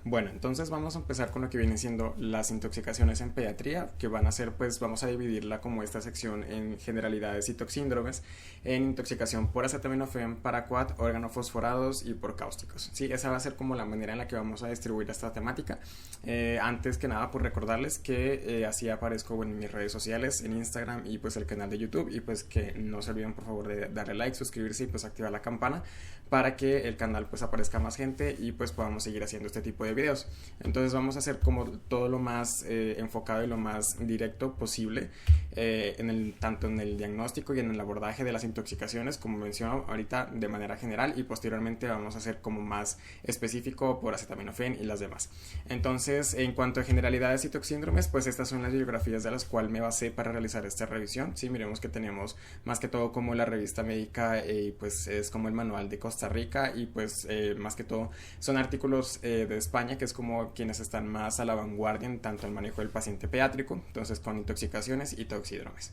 Bueno, entonces vamos a empezar con lo que vienen siendo las intoxicaciones en pediatría, que van a ser, pues vamos a dividirla como esta sección en generalidades y toxíndromes, en intoxicación por acetaminofén, paraquat, organofosforados y por cáusticos. Sí, esa va a ser como la manera en la que vamos a distribuir esta temática. Antes que nada, pues recordarles que así aparezco en mis redes sociales, en Instagram y pues el canal de YouTube, y pues que no se olviden por favor de darle like, suscribirse y pues activar la campana para que el canal pues aparezca más gente y pues podamos seguir haciendo este tipo de videos. Entonces vamos a hacer como todo lo más enfocado y lo más directo posible tanto en el diagnóstico y en el abordaje de las intoxicaciones, como menciono ahorita, de manera general, y posteriormente vamos a hacer como más específico por acetaminofén y las demás. Entonces, en cuanto a generalidades y toxíndromes, pues estas son las bibliografías de las cuales me basé para realizar esta revisión. Sí, miremos que tenemos más que todo como la revista médica, pues es como el manual de Costa Rica, y pues más que todo son artículos de España, que es como quienes están más a la vanguardia en tanto el manejo del paciente pediátrico, entonces con intoxicaciones y toxídromes.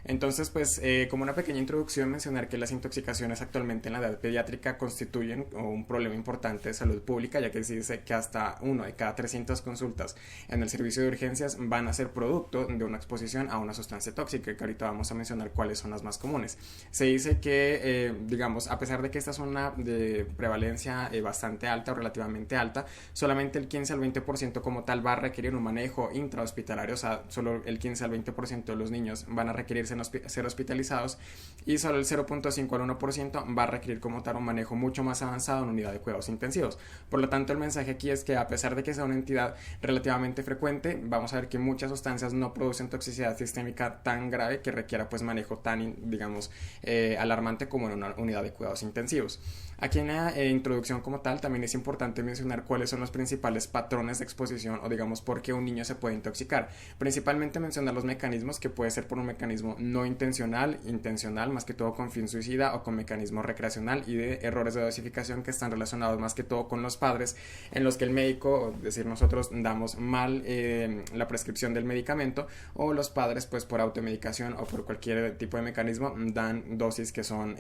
Entonces, pues como una pequeña introducción, mencionar que las intoxicaciones actualmente en la edad pediátrica constituyen un problema importante de salud pública, ya que se dice que hasta 1 de cada 300 consultas en el servicio de urgencias van a ser producto de una exposición a una sustancia tóxica, que ahorita vamos a mencionar cuáles son las más comunes. Se dice que, digamos, a pesar de que esta es una de prevalencia bastante alta o relativamente alta, solamente el 15 al 20% como tal va a requerir un manejo intrahospitalario, o sea, solo el 15 al 20% de los niños van a requerir ser hospitalizados, y solo el 0.5 al 1% va a requerir como tal un manejo mucho más avanzado en unidad de cuidados intensivos. Por lo tanto, el mensaje aquí es que a pesar de que sea una entidad relativamente frecuente, vamos a ver que muchas sustancias no producen toxicidad sistémica tan grave que requiera pues manejo tan, digamos, alarmante como en una unidad de cuidados intensivos. Aquí en la introducción como tal también es importante mencionar cuáles son los principales patrones de exposición, o digamos por qué un niño se puede intoxicar. Principalmente mencionar los mecanismos, que puede ser por un mecanismo no intencional, intencional, más que todo con fin suicida, o con mecanismo recreacional, y de errores de dosificación que están relacionados más que todo con los padres, en los que el médico, es decir, nosotros damos mal la prescripción del medicamento, o los padres pues por automedicación o por cualquier tipo de mecanismo dan dosis que son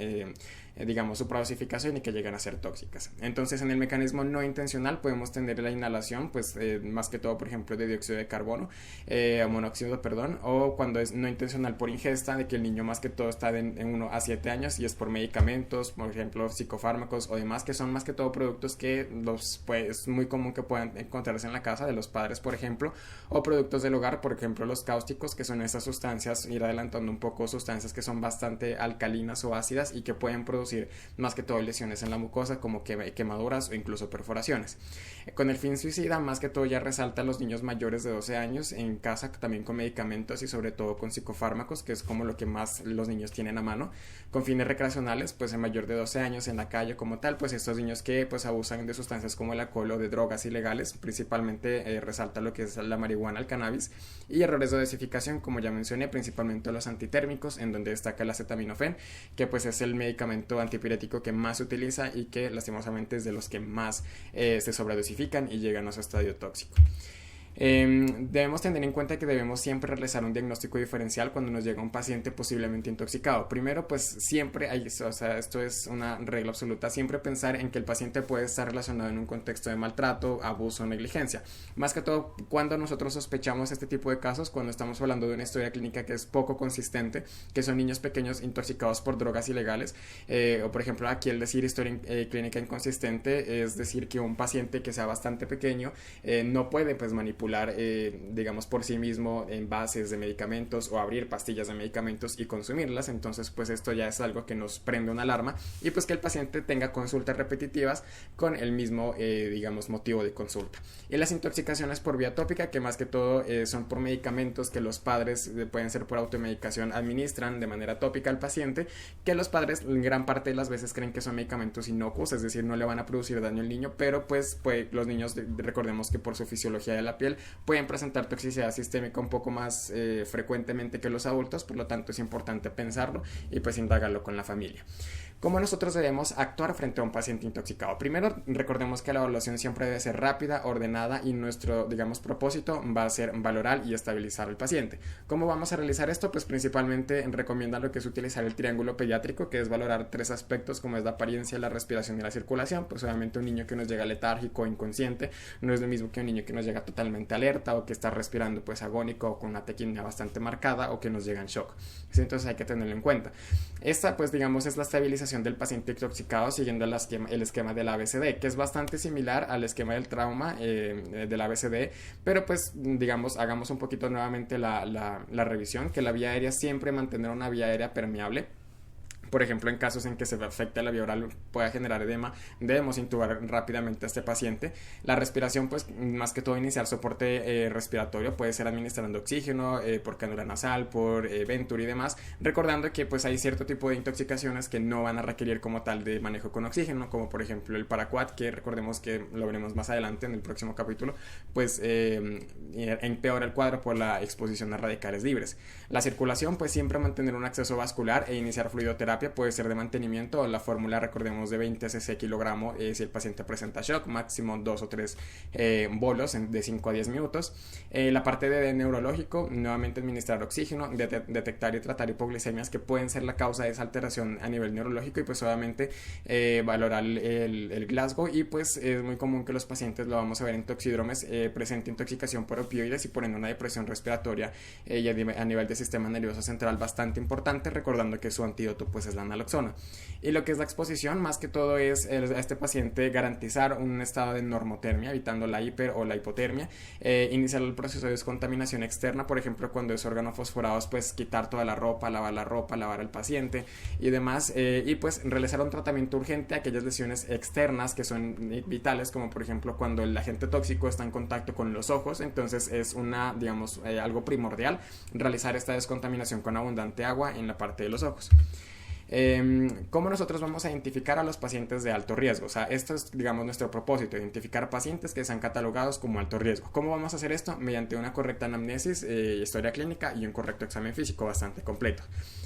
digamos supradosificación y que llegan a ser tóxicas. Entonces, en el mecanismo no intencional podemos tener la inhalación, pues más que todo por ejemplo de dióxido de carbono, monóxido, perdón, o cuando es no intencional por ingesta, de que el niño más que todo está en 1 a 7 años y es por medicamentos, por ejemplo psicofármacos o demás, que son más que todo productos que pues, es muy común que puedan encontrarse en la casa de los padres, por ejemplo, o productos del hogar, por ejemplo los cáusticos, que son esas sustancias, ir adelantando un poco, sustancias que son bastante alcalinas o ácidas y que pueden producir más que todo lesiones en la mucosa, como quemaduras o incluso perforaciones. Con el fin suicida, más que todo ya resalta a los niños mayores de 12 años en casa, también con medicamentos y sobre todo con psicofármacos, que es como lo que más los niños tienen a mano. Con fines recreacionales, pues en mayor de 12 años en la calle como tal, pues estos niños que pues abusan de sustancias como el alcohol o de drogas ilegales, principalmente resalta lo que es la marihuana, el cannabis, y errores de dosificación, como ya mencioné, principalmente los antitérmicos, en donde destaca el acetaminofén, que pues es el medicamento antipirético que más se utiliza y que lastimosamente es de los que más se sobredosifican y llegan a su estadio tóxico. Debemos tener en cuenta que debemos siempre realizar un diagnóstico diferencial cuando nos llega un paciente posiblemente intoxicado. Primero, pues siempre hay, o sea, esto es una regla absoluta, siempre pensar en que el paciente puede estar relacionado en un contexto de maltrato, abuso o negligencia. Más que todo, cuando nosotros sospechamos este tipo de casos, cuando estamos hablando de una historia clínica que es poco consistente, que son niños pequeños intoxicados por drogas ilegales, o por ejemplo aquí el decir historia clínica inconsistente es decir que un paciente que sea bastante pequeño no puede pues manipular digamos por sí mismo envases de medicamentos o abrir pastillas de medicamentos y consumirlas. Entonces pues esto ya es algo que nos prende una alarma, y pues que el paciente tenga consultas repetitivas con el mismo digamos motivo de consulta. Y las intoxicaciones por vía tópica, que más que todo son por medicamentos que los padres pueden ser por automedicación, administran de manera tópica al paciente, que los padres gran parte de las veces creen que son medicamentos inocuos, es decir, no le van a producir daño al niño, pero pues los niños recordemos que por su fisiología de la piel pueden presentar toxicidad sistémica un poco más frecuentemente que los adultos, por lo tanto es importante pensarlo y pues indagarlo con la familia. ¿Cómo nosotros debemos actuar frente a un paciente intoxicado? Primero, recordemos que la evaluación siempre debe ser rápida, ordenada y nuestro, digamos, propósito va a ser valorar y estabilizar al paciente. ¿Cómo vamos a realizar esto? Pues principalmente recomienda lo que es utilizar el triángulo pediátrico, que es valorar tres aspectos como es la apariencia, la respiración y la circulación. Pues obviamente un niño que nos llega letárgico o inconsciente no es lo mismo que un niño que nos llega totalmente alerta o que está respirando pues agónico o con una taquimia bastante marcada o que nos llega en shock. Entonces hay que tenerlo en cuenta. Esta pues digamos es la estabilización del paciente intoxicado siguiendo el esquema del ABCD, que es bastante similar al esquema del trauma del ABCD, pero pues digamos hagamos un poquito nuevamente la revisión, que la vía aérea siempre mantener una vía aérea permeable. Por ejemplo, en casos en que se afecte la vía oral pueda generar edema, debemos intubar rápidamente a este paciente. La respiración, pues más que todo iniciar soporte respiratorio, puede ser administrando oxígeno por canula nasal, por Venturi y demás, recordando que pues hay cierto tipo de intoxicaciones que no van a requerir como tal de manejo con oxígeno, como por ejemplo el paraquat, que recordemos que lo veremos más adelante en el próximo capítulo, pues empeora el cuadro por la exposición a radicales libres. La circulación, pues siempre mantener un acceso vascular e iniciar fluidoterapia puede ser de mantenimiento. La fórmula, recordemos, de 20 cc kilogramo si el paciente presenta shock, máximo 2 o 3 bolos de 5 a 10 minutos. La parte de neurológico, nuevamente administrar oxígeno, detectar y tratar hipoglicemias que pueden ser la causa de esa alteración a nivel neurológico y pues obviamente valorar el Glasgow. Y pues es muy común que los pacientes, lo vamos a ver en toxídromes, presente intoxicación por opioides y ponen una depresión respiratoria y a nivel del sistema nervioso central bastante importante, recordando que su antídoto pues es la naloxona. Y lo que es la exposición, más que todo es a este paciente garantizar un estado de normotermia, evitando la hiper o la hipotermia, iniciar el proceso de descontaminación externa, por ejemplo cuando es órgano fosforados, pues quitar toda la ropa, lavar al paciente y demás, y pues realizar un tratamiento urgente a aquellas lesiones externas que son vitales, como por ejemplo cuando el agente tóxico está en contacto con los ojos. Entonces es una, digamos, algo primordial realizar esta descontaminación con abundante agua en la parte de los ojos. ¿Cómo nosotros vamos a identificar a los pacientes de alto riesgo? O sea, esto es, digamos, nuestro propósito, identificar pacientes que sean catalogados como alto riesgo. ¿Cómo vamos a hacer esto? Mediante una correcta anamnesis, historia clínica y un correcto examen físico bastante completo.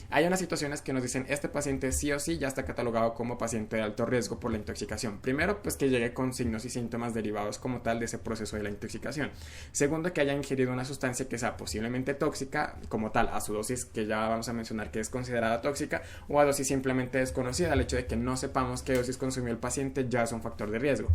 Hay unas situaciones que nos dicen, este paciente sí o sí ya está catalogado como paciente de alto riesgo por la intoxicación. Primero, pues que llegue con signos y síntomas derivados como tal de ese proceso de la intoxicación. Segundo, que haya ingerido una sustancia que sea posiblemente tóxica como tal, a su dosis que ya vamos a mencionar que es considerada tóxica, o a dosis simplemente desconocida. El hecho de que no sepamos qué dosis consumió el paciente ya es un factor de riesgo.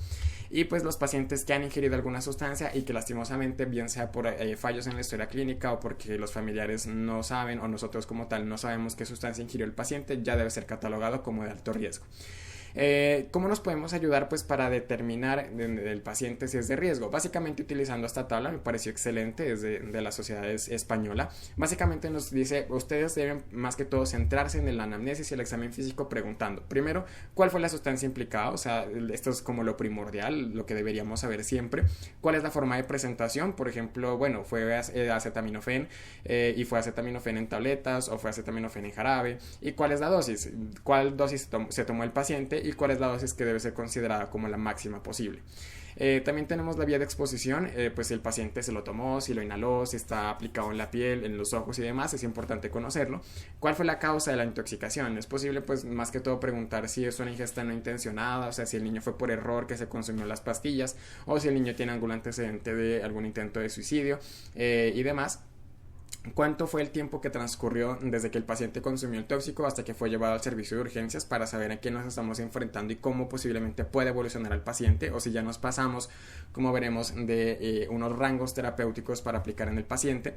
Y pues los pacientes que han ingerido alguna sustancia y que lastimosamente, bien sea por fallos en la historia clínica o porque los familiares no saben o nosotros como tal no sabemos qué sustancia ingirió el paciente, ya debe ser catalogado como de alto riesgo. ¿Cómo nos podemos ayudar pues para determinar del paciente si es de riesgo? Básicamente utilizando esta tabla, me pareció excelente, es de la Sociedad Española. Básicamente nos dice, ustedes deben más que todo centrarse en el anamnesis y el examen físico preguntando, primero, ¿cuál fue la sustancia implicada? O sea, esto es como lo primordial, lo que deberíamos saber siempre. ¿Cuál es la forma de presentación? Por ejemplo, bueno, fue acetaminofén y fue acetaminofén en tabletas o fue acetaminofén en jarabe. ¿Y cuál es la dosis? ¿Cuál dosis se tomó el paciente? Y cuál es la dosis que debe ser considerada como la máxima posible. También tenemos la vía de exposición, pues si el paciente se lo tomó, si lo inhaló, si está aplicado en la piel, en los ojos y demás, es importante conocerlo. ¿Cuál fue la causa de la intoxicación? Es posible pues más que todo preguntar si es una ingesta no intencionada, o sea si el niño fue por error que se consumió las pastillas o si el niño tiene algún antecedente de algún intento de suicidio y demás. ¿Cuánto fue el tiempo que transcurrió desde que el paciente consumió el tóxico hasta que fue llevado al servicio de urgencias para saber a qué nos estamos enfrentando y cómo posiblemente puede evolucionar al paciente, o si ya nos pasamos, como veremos, de unos rangos terapéuticos para aplicar en el paciente?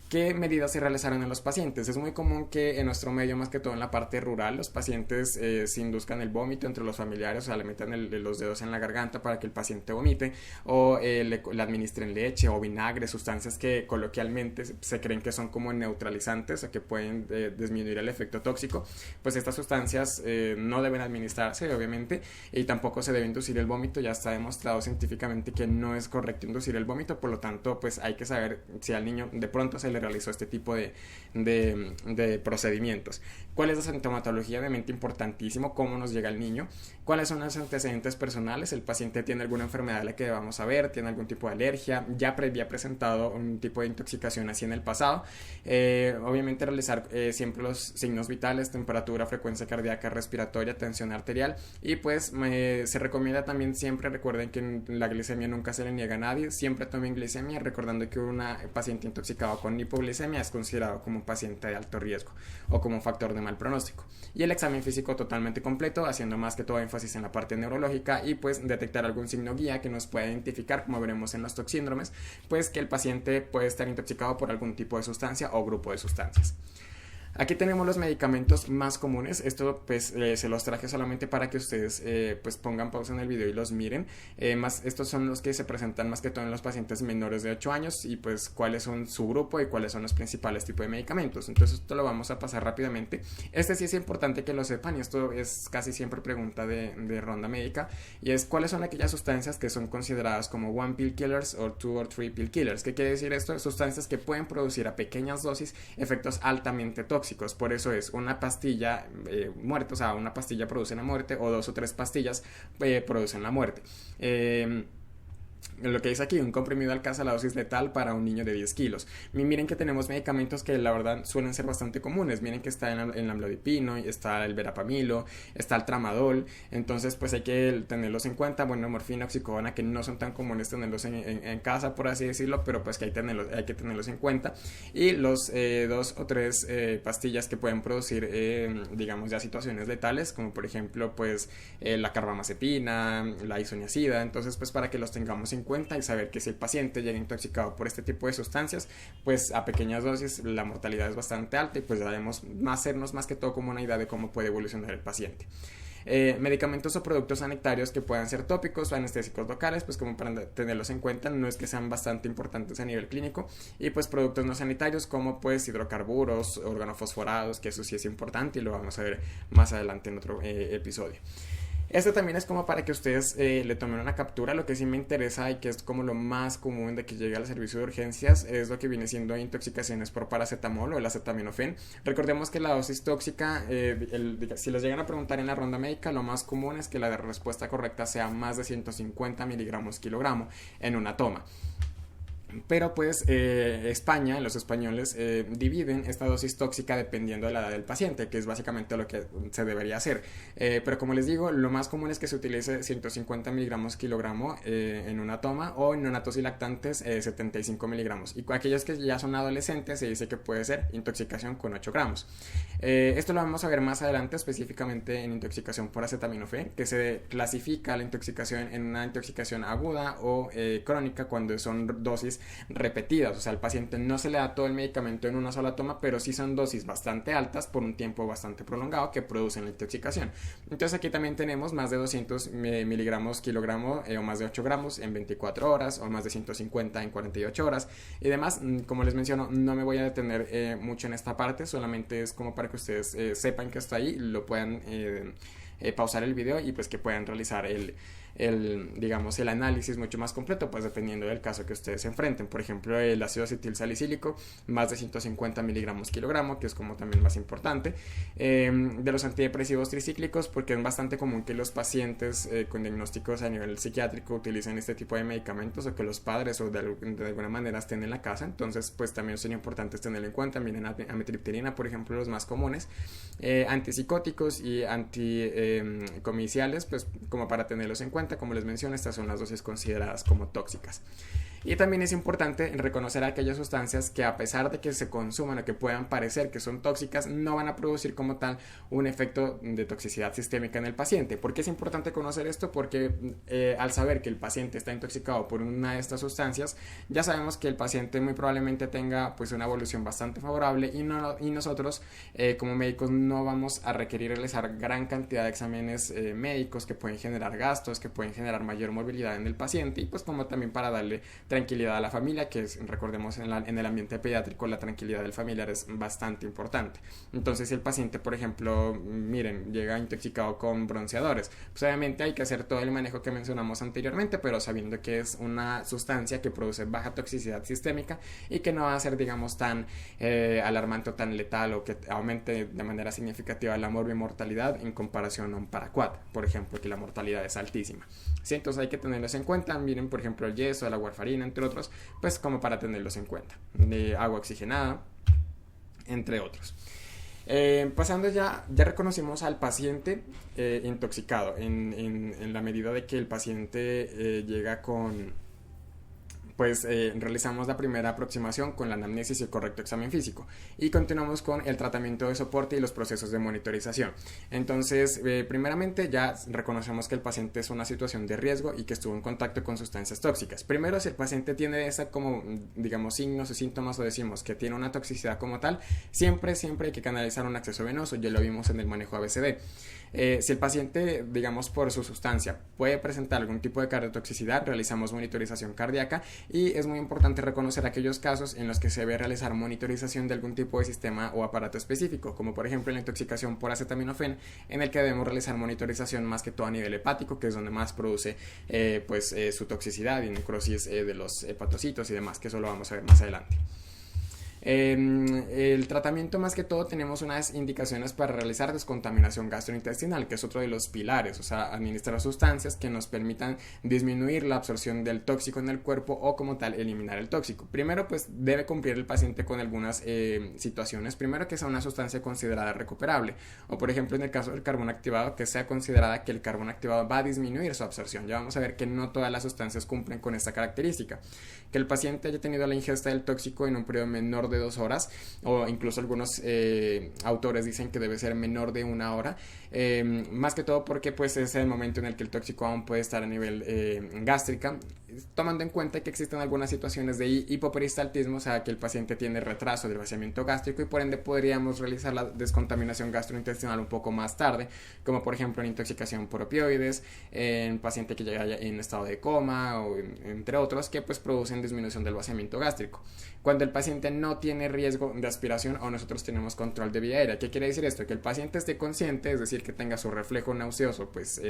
¿Qué medidas se realizaron en los pacientes? Es muy común que en nuestro medio, más que todo en la parte rural, los pacientes se induzcan el vómito entre los familiares, o sea, le metan los dedos en la garganta para que el paciente vomite, o le administren leche o vinagre, sustancias que coloquialmente se creen que son como neutralizantes o que pueden disminuir el efecto tóxico. Pues estas sustancias no deben administrarse, obviamente, y tampoco se debe inducir el vómito. Ya está demostrado científicamente que no es correcto inducir el vómito, por lo tanto, pues hay que saber si al niño de pronto se le realizó este tipo de procedimientos. ¿Cuál es la sintomatología? Obviamente importantísimo, cómo nos llega el niño, cuáles son los antecedentes personales, el paciente tiene alguna enfermedad a la que debamos saber, tiene algún tipo de alergia, ya había presentado un tipo de intoxicación así en el pasado, intoxicado. Obviamente realizar siempre los signos vitales, temperatura, frecuencia cardíaca, respiratoria, tensión arterial, y pues se recomienda también siempre, recuerden que la glicemia nunca se le niega a nadie, siempre tomen glicemia, recordando que una paciente intoxicado con hipoglicemia es considerado como un paciente de alto riesgo o como un factor de mal pronóstico. Y el examen físico totalmente completo, haciendo más que todo énfasis en la parte neurológica y pues detectar algún signo guía que nos pueda identificar, como veremos en los toxíndromes, pues que el paciente puede estar intoxicado por algún tipo de sustancia o grupo de sustancias. Aquí tenemos los medicamentos más comunes. Esto pues se los traje solamente para que ustedes pues pongan pausa en el video y los miren. Estos son los que se presentan más que todo en los pacientes menores de 8 años y pues cuáles son su grupo y cuáles son los principales tipos de medicamentos. Entonces esto lo vamos a pasar rápidamente. Este sí es importante que lo sepan y esto es casi siempre pregunta de ronda médica, y es cuáles son aquellas sustancias que son consideradas como one pill killers o two or three pill killers. ¿Qué quiere decir esto? Sustancias que pueden producir a pequeñas dosis efectos altamente tóxicos. Por eso es una pastilla muerte, o sea, una pastilla produce la muerte o 2 o 3 pastillas producen la muerte. Lo que dice aquí, un comprimido alcanza la dosis letal para un niño de 10 kilos. Miren que tenemos medicamentos que la verdad suelen ser bastante comunes. Miren que está el amlodipino, está el verapamilo, está el tramadol. Entonces pues hay que tenerlos en cuenta. Bueno, morfina, oxicodona, que no son tan comunes tenerlos en casa, por así decirlo, pero pues que hay que tenerlos en cuenta. Y los 2 o 3 pastillas que pueden producir digamos ya situaciones letales, como por ejemplo pues la carbamazepina, la isoniazida. Entonces pues para que los tengamos en cuenta y saber que si el paciente llega intoxicado por este tipo de sustancias, pues a pequeñas dosis la mortalidad es bastante alta y pues debemos hacernos más que todo como una idea de cómo puede evolucionar el paciente. Medicamentos o productos sanitarios que puedan ser tópicos o anestésicos locales, pues como para tenerlos en cuenta, no es que sean bastante importantes a nivel clínico, y pues productos no sanitarios como pues hidrocarburos, organofosforados, que eso sí es importante y lo vamos a ver más adelante en otro episodio. Esto también es como para que ustedes le tomen una captura. Lo que sí me interesa y que es como lo más común de que llegue al servicio de urgencias es lo que viene siendo intoxicaciones por paracetamol o el acetaminofén. Recordemos que la dosis tóxica, si les llegan a preguntar en la ronda médica, lo más común es que la respuesta correcta sea más de 150 miligramos kilogramo en una toma. Pero pues España, los españoles dividen esta dosis tóxica dependiendo de la edad del paciente, que es básicamente lo que se debería hacer. Pero como les digo, lo más común es que se utilice 150 miligramos kilogramo en una toma, o en neonatos y lactantes 75 miligramos. Y aquellos que ya son adolescentes se dice que puede ser intoxicación con 8 gramos. Esto lo vamos a ver más adelante, específicamente en intoxicación por acetaminofén, que se clasifica la intoxicación en una intoxicación aguda o crónica cuando son dosis repetidas, o sea, al paciente no se le da todo el medicamento en una sola toma, pero sí son dosis bastante altas por un tiempo bastante prolongado que producen la intoxicación. Entonces aquí también tenemos más de 200 miligramos kilogramo o más de 8 gramos en 24 horas o más de 150 en 48 horas y demás. Como les menciono, no me voy a detener mucho en esta parte, solamente es como para que ustedes sepan que está ahí, lo puedan pausar el video y pues que puedan realizar digamos el análisis mucho más completo, pues dependiendo del caso que ustedes se enfrenten. Por ejemplo, el ácido acetil salicílico, más de 150 miligramos kilogramo, que es como también más importante. De los antidepresivos tricíclicos, porque es bastante común que los pacientes con diagnósticos a nivel psiquiátrico utilicen este tipo de medicamentos, o que los padres o de alguna manera estén en la casa. Entonces pues también son importantes tenerlo en cuenta. Miren, amitriptilina, por ejemplo, los más comunes. Antipsicóticos y anticomiciales, pues como para tenerlos en cuenta. Como les menciono, estas son las dosis consideradas como tóxicas. Y también es importante reconocer aquellas sustancias que, a pesar de que se consuman o que puedan parecer que son tóxicas, no van a producir como tal un efecto de toxicidad sistémica en el paciente. ¿Por qué es importante conocer esto? Porque al saber que el paciente está intoxicado por una de estas sustancias, ya sabemos que el paciente muy probablemente tenga pues una evolución bastante favorable, y nosotros como médicos no vamos a requerir realizar gran cantidad de exámenes médicos que pueden generar gastos, que pueden generar mayor movilidad en el paciente, y pues como también para darle tranquilidad a la familia, que es, recordemos, en el ambiente pediátrico la tranquilidad del familiar es bastante importante. Entonces, si el paciente, por ejemplo, miren, llega intoxicado con bronceadores, pues obviamente hay que hacer todo el manejo que mencionamos anteriormente, pero sabiendo que es una sustancia que produce baja toxicidad sistémica y que no va a ser, digamos, tan alarmante o tan letal, o que aumente de manera significativa la morbimortalidad en comparación a un paraquat, por ejemplo, que la mortalidad es altísima. encima. ¿Sí? Entonces hay que tenerlos en cuenta. Miren, por ejemplo, el yeso, la warfarina, entre otros, pues como para tenerlos en cuenta. De agua oxigenada, entre otros. Pasando ya reconocimos al paciente intoxicado en la medida de que el paciente llega con pues realizamos la primera aproximación con la anamnesis y el correcto examen físico y continuamos con el tratamiento de soporte y los procesos de monitorización. Entonces, primeramente ya reconocemos que el paciente es una situación de riesgo y que estuvo en contacto con sustancias tóxicas. Primero, si el paciente tiene esa como, digamos, signos o síntomas o decimos que tiene una toxicidad como tal, siempre hay que canalizar un acceso venoso, ya lo vimos en el manejo ABCD. Si el paciente, digamos, por su sustancia puede presentar algún tipo de cardiotoxicidad, realizamos monitorización cardíaca y es muy importante reconocer aquellos casos en los que se debe realizar monitorización de algún tipo de sistema o aparato específico, como por ejemplo la intoxicación por acetaminofén, en el que debemos realizar monitorización más que todo a nivel hepático, que es donde más produce su toxicidad y necrosis de los hepatocitos y demás, que eso lo vamos a ver más adelante. El tratamiento, más que todo, tenemos unas indicaciones para realizar descontaminación gastrointestinal, que es otro de los pilares, o sea, administrar sustancias que nos permitan disminuir la absorción del tóxico en el cuerpo o como tal eliminar el tóxico. Primero, pues debe cumplir el paciente con algunas situaciones. Primero, que sea una sustancia considerada recuperable, o por ejemplo en el caso del carbón activado, que sea considerada que el carbón activado va a disminuir su absorción. Ya vamos a ver que no todas las sustancias cumplen con esta característica. Que el paciente haya tenido la ingesta del tóxico en un periodo menor de 2 horas, o incluso algunos autores dicen que debe ser menor de 1 hora, más que todo porque pues es el momento en el que el tóxico aún puede estar a nivel gástrica, tomando en cuenta que existen algunas situaciones de hipoperistaltismo, o sea que el paciente tiene retraso del vaciamiento gástrico y por ende podríamos realizar la descontaminación gastrointestinal un poco más tarde, como por ejemplo en intoxicación por opioides, en paciente que llega en estado de coma o entre otros que pues producen disminución del vaciamiento gástrico. Cuando el paciente no tiene riesgo de aspiración o nosotros tenemos control de vía aérea. ¿Qué quiere decir esto? Que el paciente esté consciente, es decir, que tenga su reflejo nauseoso pues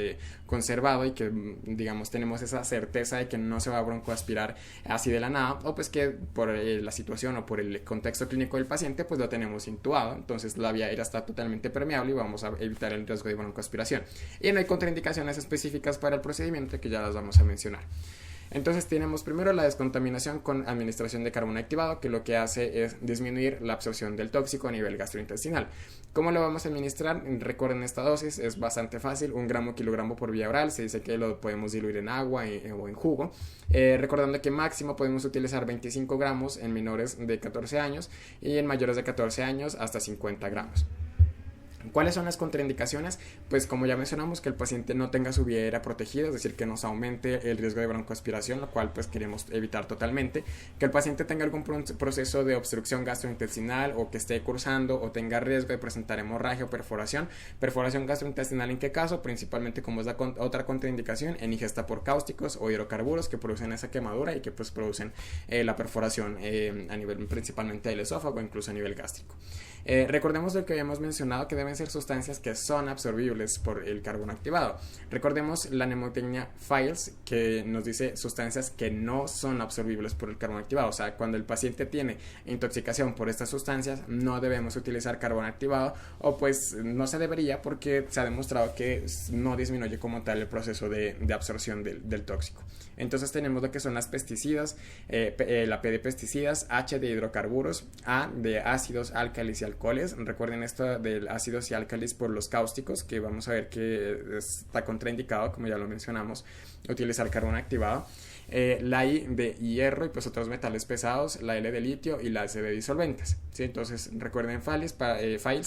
conservado y que digamos tenemos esa certeza de que no se va a broncoaspirar así de la nada, o pues que por la situación o por el contexto clínico del paciente pues lo tenemos intubado, entonces la vía aérea está totalmente permeable y vamos a evitar el riesgo de broncoaspiración. Y no hay contraindicaciones específicas para el procedimiento que ya las vamos a mencionar. Entonces tenemos primero la descontaminación con administración de carbón activado, que lo que hace es disminuir la absorción del tóxico a nivel gastrointestinal. ¿Cómo lo vamos a administrar? Recuerden esta dosis, es bastante fácil, 1 gramo kilogramo por vía oral, se dice que lo podemos diluir en agua o en jugo, recordando que máximo podemos utilizar 25 gramos en menores de 14 años y en mayores de 14 años hasta 50 gramos. ¿Cuáles son las contraindicaciones? Pues como ya mencionamos, que el paciente no tenga su vía aérea protegida, es decir, que nos aumente el riesgo de broncoaspiración, lo cual pues queremos evitar totalmente. Que el paciente tenga algún proceso de obstrucción gastrointestinal o que esté cursando o tenga riesgo de presentar hemorragia o perforación. Perforación gastrointestinal, ¿en qué caso? Principalmente, como es la otra contraindicación, en ingesta por cáusticos o hidrocarburos que producen esa quemadura y que pues producen la perforación a nivel principalmente del esófago, incluso a nivel gástrico. Recordemos lo que habíamos mencionado, que deben ser sustancias que son absorbibles por el carbón activado. Recordemos la mnemotecnia FILES, que nos dice sustancias que no son absorbibles por el carbón activado. O sea, cuando el paciente tiene intoxicación por estas sustancias, no debemos utilizar carbón activado, o pues no se debería, porque se ha demostrado que no disminuye como tal el proceso de absorción del tóxico. Entonces tenemos lo que son las pesticidas, la P de pesticidas, H de hidrocarburos, A de ácidos, álcalis y alcoholes. Recuerden esto de ácidos y álcalis por los cáusticos, que vamos a ver que está contraindicado, como ya lo mencionamos, utilizar carbón activado. La I de hierro y pues otros metales pesados, la L de litio y la S de disolventes, ¿sí? Entonces recuerden FILES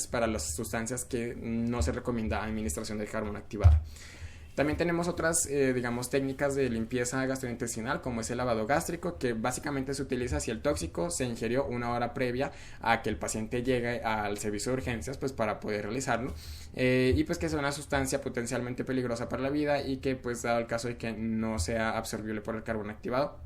para las sustancias que no se recomienda administración del carbón activado. También tenemos otras, digamos, técnicas de limpieza gastrointestinal, como es el lavado gástrico, que básicamente se utiliza si el tóxico se ingirió 1 hora previa a que el paciente llegue al servicio de urgencias, pues para poder realizarlo, y pues que sea una sustancia potencialmente peligrosa para la vida y que pues dado el caso de que no sea absorbible por el carbón activado,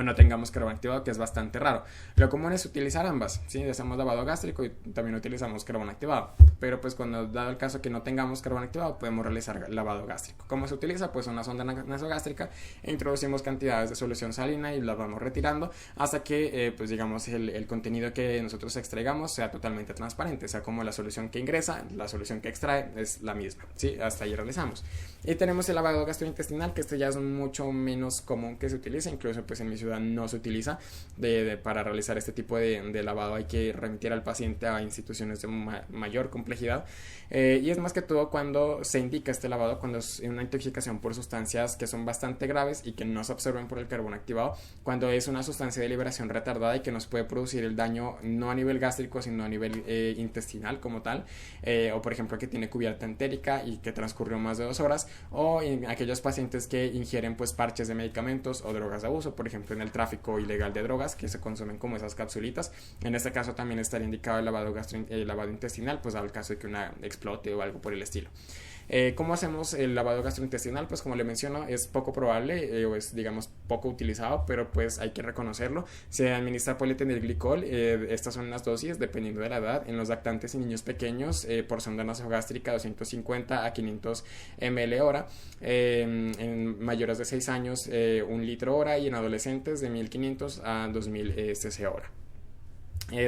o no tengamos carbón activado, que es bastante raro. Lo común es utilizar ambas, ¿sí? Hacemos lavado gástrico y también utilizamos carbón activado, pero pues cuando dado el caso que no tengamos carbón activado podemos realizar lavado gástrico. ¿Cómo se utiliza? Pues una sonda nasogástrica, introducimos cantidades de solución salina y las vamos retirando hasta que pues digamos el contenido que nosotros extraigamos sea totalmente transparente, sea como la solución que ingresa, la solución que extrae es la misma, ¿sí? Hasta ahí realizamos. Y tenemos el lavado gastrointestinal, que este ya es mucho menos común que se utiliza, incluso pues en mi ciudad no se utiliza. Para realizar este tipo de lavado hay que remitir al paciente a instituciones de mayor complejidad, y es más que todo cuando se indica este lavado, cuando es una intoxicación por sustancias que son bastante graves y que no se absorben por el carbón activado, cuando es una sustancia de liberación retardada y que nos puede producir el daño no a nivel gástrico sino a nivel intestinal como tal, o por ejemplo que tiene cubierta entérica y que transcurrió más de 2 horas, o en aquellos pacientes que ingieren pues parches de medicamentos o drogas de abuso, por ejemplo en el tráfico ilegal de drogas que se consumen como esas capsulitas. En este caso también estaría indicado el lavado intestinal, pues al caso de que una explote o algo por el estilo. ¿Cómo hacemos el lavado gastrointestinal? Pues como le menciono, es poco probable o es digamos poco utilizado, pero pues hay que reconocerlo. Se administra polietilenglicol, estas son las dosis dependiendo de la edad. En los lactantes y niños pequeños, por sonda nasogástrica 250 a 500 ml hora, en mayores de 6 años 1 litro hora, y en adolescentes de 1500 a 2000 cc hora.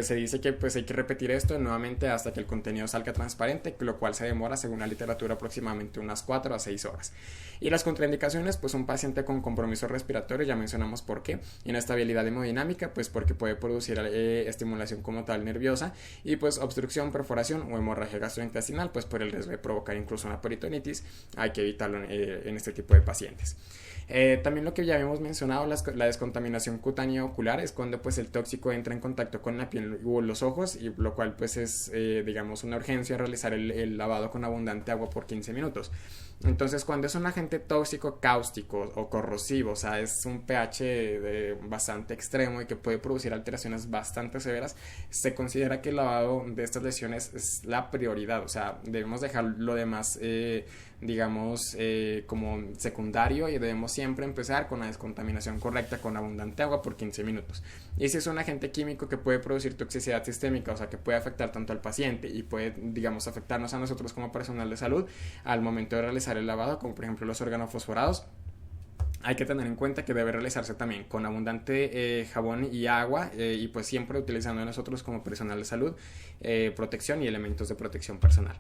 Se dice que pues hay que repetir esto nuevamente hasta que el contenido salga transparente, lo cual se demora según la literatura aproximadamente unas 4 a 6 horas. Y las contraindicaciones, pues un paciente con compromiso respiratorio, ya mencionamos por qué, inestabilidad hemodinámica, pues porque puede producir estimulación como tal nerviosa, y pues obstrucción, perforación o hemorragia gastrointestinal, pues por el riesgo de provocar incluso una peritonitis, hay que evitarlo en este tipo de pacientes. También lo que ya habíamos mencionado, la descontaminación cutánea ocular, es cuando pues el tóxico entra en contacto con la piel o los ojos, y lo cual pues es digamos una urgencia realizar el lavado con abundante agua por 15 minutos. Entonces cuando es un agente tóxico, cáustico o corrosivo, o sea es un pH bastante extremo y que puede producir alteraciones bastante severas, se considera que el lavado de estas lesiones es la prioridad, o sea debemos dejar lo demás digamos como secundario, y debemos siempre empezar con la descontaminación correcta con abundante agua por 15 minutos. Y si es un agente químico que puede producir toxicidad sistémica, o sea que puede afectar tanto al paciente y puede digamos afectarnos a nosotros como personal de salud al momento de realizar el lavado, como por ejemplo los organofosforados, hay que tener en cuenta que debe realizarse también con abundante jabón y agua, y pues siempre utilizando nosotros como personal de salud protección y elementos de protección personal.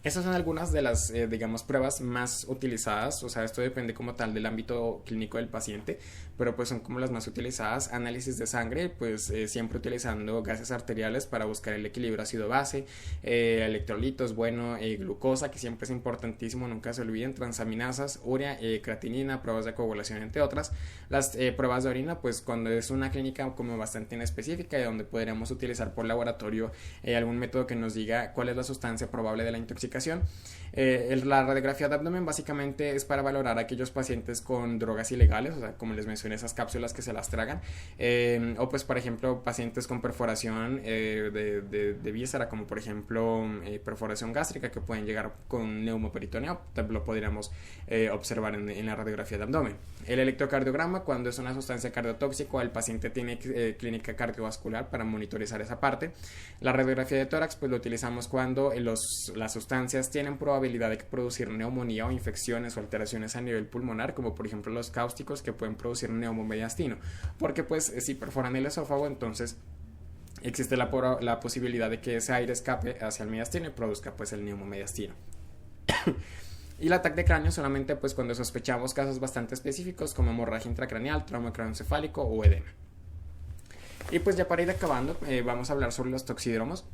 Estas son algunas de las, digamos, pruebas más utilizadas, o sea, esto depende como tal del ámbito clínico del paciente, pero pues son como las más utilizadas. Análisis de sangre, pues siempre utilizando gases arteriales para buscar el equilibrio ácido-base, electrolitos, bueno, glucosa, que siempre es importantísimo, nunca se olviden, transaminasas, urea, creatinina, pruebas de coagulación, entre otras. Las pruebas de orina, pues cuando es una clínica como bastante inespecífica y donde podríamos utilizar por laboratorio algún método que nos diga cuál es la sustancia probable de la intoxicación. La radiografía de abdomen básicamente es para valorar a aquellos pacientes con drogas ilegales, o sea, como les mencioné, esas cápsulas que se las tragan, o pues por ejemplo pacientes con perforación de víscera, como por ejemplo perforación gástrica, que pueden llegar con neumoperitoneo, lo podríamos observar en la radiografía de abdomen. El electrocardiograma, cuando es una sustancia cardiotóxica, el paciente tiene clínica cardiovascular para monitorizar esa parte. La radiografía de tórax, pues lo utilizamos cuando las sustancias tienen probabilidad de producir neumonía o infecciones o alteraciones a nivel pulmonar, como por ejemplo los cáusticos, que pueden producir neumomediastino, porque pues si perforan el esófago, entonces existe la posibilidad de que ese aire escape hacia el mediastino y produzca pues el neumomediastino. Y el ataque de cráneo solamente pues cuando sospechamos casos bastante específicos como hemorragia intracraneal, trauma craneoencefálico o edema. Y pues ya para ir acabando, vamos a hablar sobre los toxídromos,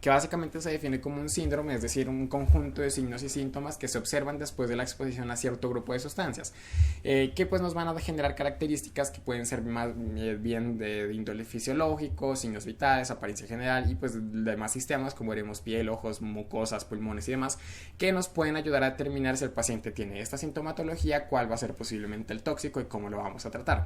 que básicamente se define como un síndrome, es decir, un conjunto de signos y síntomas que se observan después de la exposición a cierto grupo de sustancias, que pues nos van a generar características que pueden ser más bien de índole fisiológico, signos vitales, apariencia general y pues demás sistemas como veremos piel, ojos, mucosas, pulmones y demás, que nos pueden ayudar a determinar si el paciente tiene esta sintomatología, cuál va a ser posiblemente el tóxico y cómo lo vamos a tratar.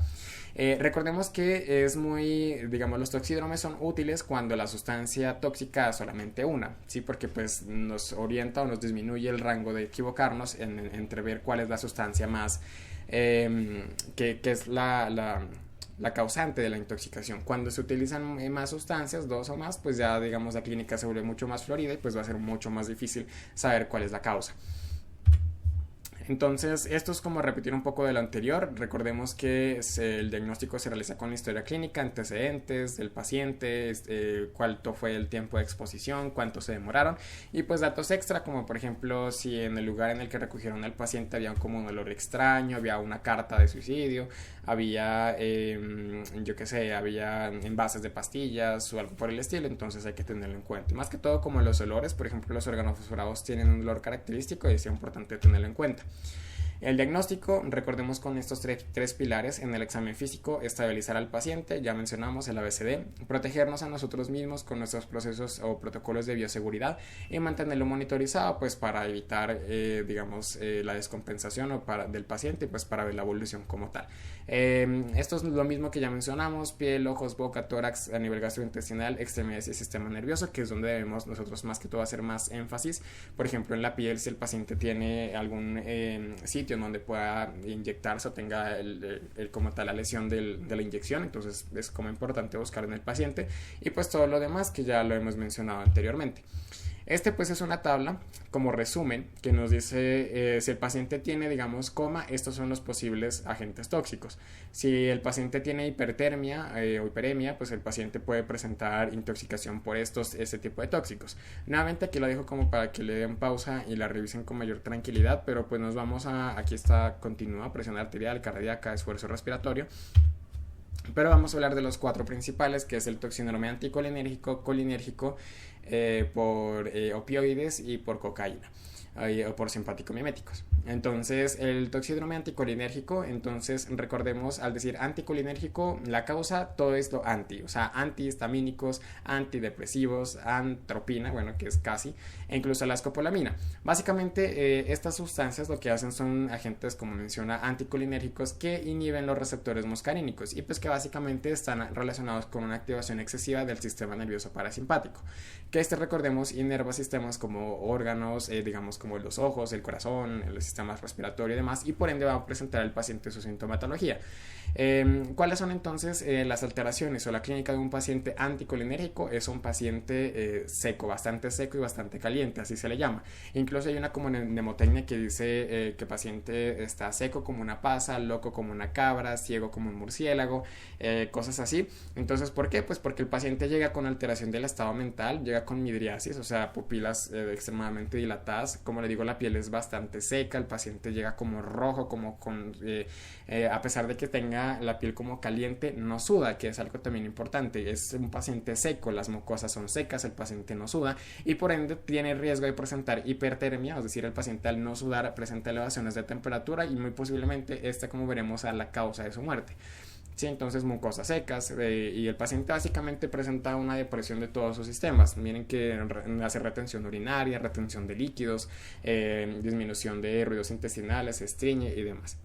Recordemos que es muy, digamos, los toxídromes son útiles cuando la sustancia tóxica solamente una, ¿sí? Porque pues nos orienta o nos disminuye el rango de equivocarnos entre ver cuál es la sustancia más que es la causante de la intoxicación. Cuando se utilizan más sustancias, dos o más, pues ya digamos la clínica se vuelve mucho más florida y pues va a ser mucho más difícil saber cuál es la causa. Entonces, esto es como repetir un poco de lo anterior. Recordemos que el diagnóstico se realiza con la historia clínica, antecedentes del paciente, cuánto fue el tiempo de exposición, cuánto se demoraron y pues datos extra como por ejemplo si en el lugar en el que recogieron al paciente había como un olor extraño, había una carta de suicidio, había, yo qué sé, había envases de pastillas o algo por el estilo, entonces hay que tenerlo en cuenta. Y más que todo como los olores, por ejemplo los organofosforados tienen un olor característico y es importante tenerlo en cuenta. El diagnóstico, recordemos con estos tres pilares en el examen físico: estabilizar al paciente, ya mencionamos el ABCD, protegernos a nosotros mismos con nuestros procesos o protocolos de bioseguridad y mantenerlo monitorizado pues para evitar la descompensación del paciente pues para ver la evolución como tal. Esto es lo mismo que ya mencionamos: piel, ojos, boca, tórax a nivel gastrointestinal, extremidades y sistema nervioso, que es donde debemos nosotros más que todo hacer más énfasis. Por ejemplo, en la piel, si el paciente tiene algún sitio en donde pueda inyectarse o tenga como tal la lesión de la inyección, entonces es como importante buscar en el paciente, y pues todo lo demás que ya lo hemos mencionado anteriormente. Pues es una tabla como resumen que nos dice si el paciente tiene, digamos, coma, estos son los posibles agentes tóxicos. Si el paciente tiene hipertermia o hiperemia, pues el paciente puede presentar intoxicación por ese tipo de tóxicos. Nuevamente aquí lo dejo como para que le den pausa y la revisen con mayor tranquilidad, pero pues nos vamos aquí está: continúa, presión arterial, cardíaca, esfuerzo respiratorio. Pero vamos a hablar de los cuatro principales, que es el toxíndrome anticolinérgico, colinérgico, por opioides y por cocaína o por simpático-miméticos. Entonces, el toxíndrome anticolinérgico, entonces recordemos, al decir anticolinérgico, la causa, todo esto anti, o sea, antihistamínicos, antidepresivos, antropina, bueno, que es casi, e incluso la escopolamina. Básicamente, estas sustancias lo que hacen son agentes, como menciona, anticolinérgicos que inhiben los receptores muscarínicos y pues que básicamente están relacionados con una activación excesiva del sistema nervioso parasimpático, que recordemos, inerva sistemas como órganos, digamos como los ojos, el corazón, el sistema respiratorio y demás, y por ende va a presentar al paciente su sintomatología. ¿Cuáles son entonces las alteraciones o la clínica de un paciente anticolinérgico? Es un paciente seco, bastante seco y bastante caliente, así se le llama. Incluso hay una como mnemotecnia que dice que el paciente está seco como una pasa, loco como una cabra, ciego como un murciélago, cosas así. Entonces, ¿por qué? Pues porque el paciente llega con alteración del estado mental, llega con midriasis, o sea, pupilas extremadamente dilatadas. Como le digo, la piel es bastante seca, el paciente llega como rojo, como a pesar de que tenga la piel como caliente, no suda, que es algo también importante. Es un paciente seco, las mucosas son secas, el paciente no suda y por ende tiene riesgo de presentar hipertermia, es decir, el paciente al no sudar presenta elevaciones de temperatura y muy posiblemente como veremos, a la causa de su muerte. Sí, entonces mucosas secas y el paciente básicamente presenta una depresión de todos sus sistemas. Miren que hace retención urinaria, retención de líquidos, disminución de ruidos intestinales, estreñe y demás.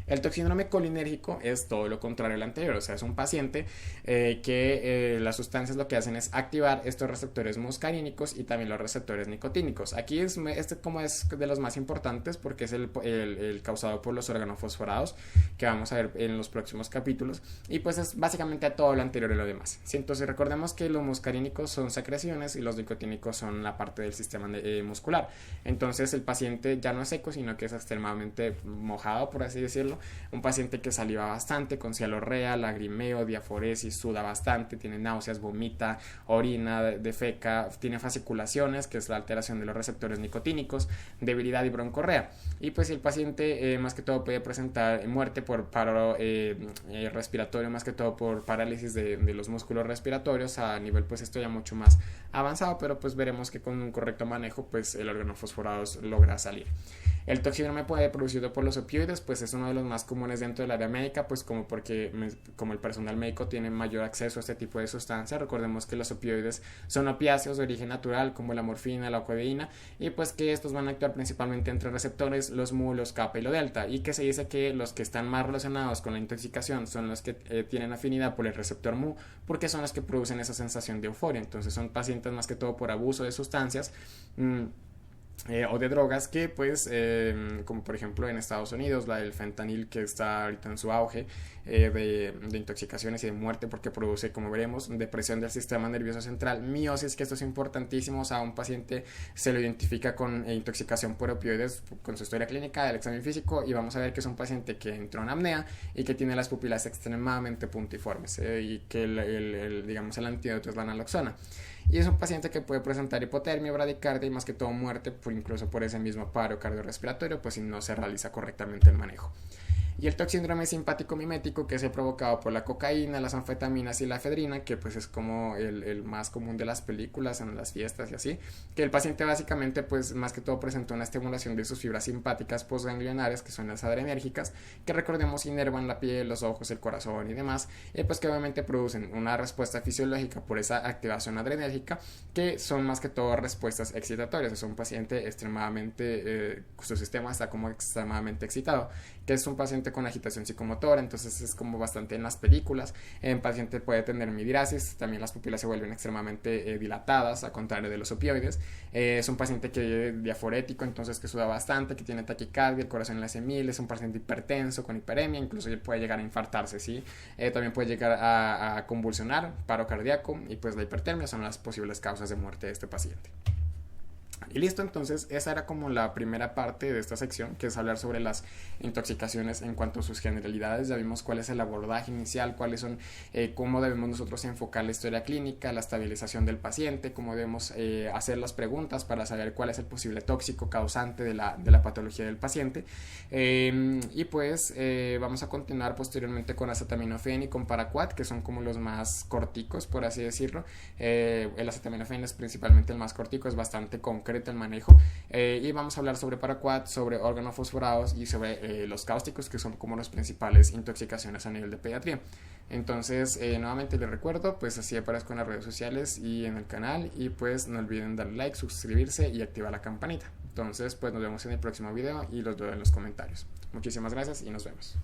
El toxíndrome colinérgico es todo lo contrario al anterior, o sea, es un paciente que las sustancias lo que hacen es activar estos receptores muscarínicos y también los receptores nicotínicos. Aquí como es de los más importantes porque es el causado por los organofosforados, que vamos a ver en los próximos capítulos, y pues es básicamente todo lo anterior y lo demás. Sí, entonces recordemos que los muscarínicos son secreciones y los nicotínicos son la parte del sistema muscular. Entonces el paciente ya no es seco, sino que es extremadamente mojado, por así decirlo. Un paciente que saliva bastante, con cialorrea, lagrimeo, diaforesis, suda bastante, tiene náuseas, vomita, orina, defeca, tiene fasciculaciones, que es la alteración de los receptores nicotínicos, debilidad y broncorrea. Y pues el paciente más que todo puede presentar muerte por paro respiratorio, más que todo por parálisis de los músculos respiratorios a nivel pues esto ya mucho más avanzado, pero pues veremos que con un correcto manejo pues el organofosforados logra salir. El toxíndrome puede producido por los opioides, pues es uno de los más comunes dentro del área médica, pues como el personal médico tiene mayor acceso a este tipo de sustancias. Recordemos que los opioides son opiáceos de origen natural, como la morfina, la codeína, y pues que estos van a actuar principalmente entre receptores, los mu, los kappa y lo delta, y que se dice que los que están más relacionados con la intoxicación son los que tienen afinidad por el receptor mu, porque son los que producen esa sensación de euforia. Entonces son pacientes más que todo por abuso de sustancias o de drogas que pues como por ejemplo en Estados Unidos la del fentanil, que está ahorita en su auge, de intoxicaciones y de muerte porque produce, como veremos, depresión del sistema nervioso central, miosis, que esto es importantísimo. O sea, a un paciente se lo identifica con intoxicación por opioides con su historia clínica del examen físico, y vamos a ver que es un paciente que entró en apnea y que tiene las pupilas extremadamente puntiformes, y que digamos el antídoto es la naloxona. Y es un paciente que puede presentar hipotermia, bradicardia y más que todo muerte, incluso por ese mismo paro cardiorrespiratorio, pues si no se realiza correctamente el manejo. Y el toxíndrome simpático mimético, que es el provocado por la cocaína, las anfetaminas y la efedrina, que pues es como el más común de las películas en las fiestas y así, que el paciente básicamente pues más que todo presentó una estimulación de sus fibras simpáticas postganglionarias, que son las adrenérgicas, que recordemos inervan la piel, los ojos, el corazón y demás, pues que obviamente producen una respuesta fisiológica por esa activación adrenérgica, que son más que todo respuestas excitatorias. Es un paciente extremadamente, su sistema está como extremadamente excitado, que es un paciente con agitación psicomotora, entonces es como bastante en las películas. El paciente puede tener midriasis, también las pupilas se vuelven extremadamente dilatadas, a contrario de los opioides. Es un paciente que es diaforético, entonces que suda bastante, que tiene taquicardia, el corazón le hace mil, es un paciente hipertenso con hiperemia, incluso puede llegar a infartarse, ¿sí? También puede llegar a convulsionar, paro cardíaco, y pues la hipertermia son las posibles causas de muerte de este paciente. Y listo, entonces esa era como la primera parte de esta sección, que es hablar sobre las intoxicaciones en cuanto a sus generalidades. Ya vimos cuál es el abordaje inicial, cuáles son, cómo debemos nosotros enfocar la historia clínica, la estabilización del paciente, cómo debemos hacer las preguntas para saber cuál es el posible tóxico causante de la patología del paciente. Y pues vamos a continuar posteriormente con acetaminofén y con paraquat, que son como los más corticos, por así decirlo. El acetaminofén es principalmente el más cortico, es bastante concreto el manejo, y vamos a hablar sobre paraquat, sobre organofosforados y sobre los cáusticos, que son como las principales intoxicaciones a nivel de pediatría. Entonces nuevamente les recuerdo, pues así aparezco en las redes sociales y en el canal, y pues no olviden darle like, suscribirse y activar la campanita. Entonces pues nos vemos en el próximo video y los veo en los comentarios. Muchísimas gracias y nos vemos.